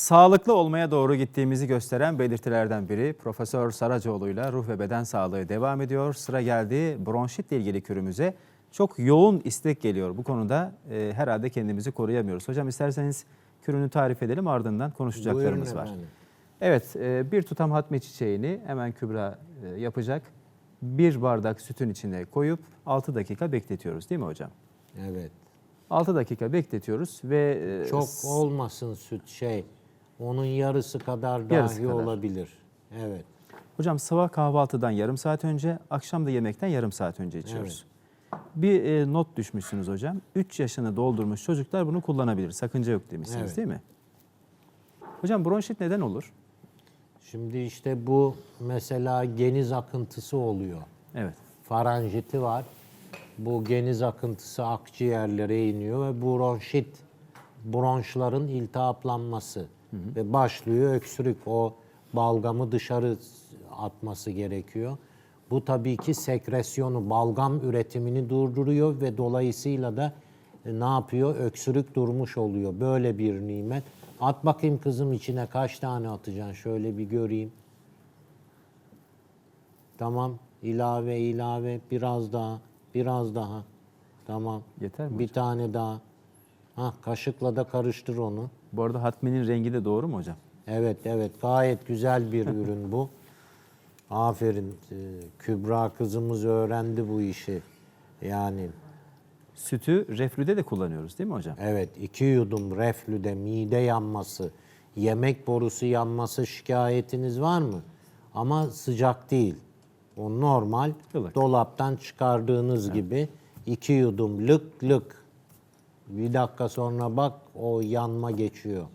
Sağlıklı olmaya doğru gittiğimizi gösteren belirtilerden biri. Profesör Saracoğlu'yla ruh ve beden sağlığı devam ediyor. Sıra geldi bronşitle ilgili kürümüze. Çok yoğun istek geliyor. Bu konuda herhalde kendimizi koruyamıyoruz. Hocam isterseniz kürünü tarif edelim, ardından konuşacaklarımız var. Evet, bir tutam hatmi çiçeğini hemen Kübra yapacak. Bir bardak sütün içine koyup 6 dakika bekletiyoruz değil mi hocam? Evet. 6 dakika bekletiyoruz ve... Çok olmasın süt onun yarısı kadar dahi Yarısı kadar. olabilir. Evet. Hocam sabah kahvaltıdan yarım saat önce, akşam da yemekten yarım saat önce içiyoruz. Bir not düşmüşsünüz hocam. 3 yaşını doldurmuş çocuklar bunu kullanabilir. Sakınca yok demişsiniz, Evet. değil mi? Hocam bronşit neden olur? Şimdi işte bu mesela geniz akıntısı oluyor. Evet. Faranjiti var. Bu geniz akıntısı akciğerlere iniyor ve bronşit, bronşların iltihaplanması ve başlıyor öksürük. O balgamı dışarı atması gerekiyor. Bu tabii ki sekresyonu, balgam üretimini durduruyor ve dolayısıyla da ne yapıyor? Öksürük durmuş oluyor. Böyle bir nimet. At bakayım kızım, içine kaç tane atacaksın? Şöyle bir göreyim. Tamam. İlave, biraz daha, biraz daha. Tamam. Yeter mi Bir hocam? tane daha. Kaşıkla da karıştır onu. Bu arada hatminin rengi de doğru mu hocam? Evet, gayet güzel bir ürün bu. Aferin. Kübra kızımız öğrendi bu işi. Yani Sütü reflüde de kullanıyoruz değil mi hocam? evet, 2 yudum reflüde mide yanması, yemek borusu yanması şikayetiniz var mı? Ama sıcak değil. O normal, Ilık. dolaptan çıkardığınız gibi 2 yudum lık lık. Bir dakika sonra bak o yanma geçiyor.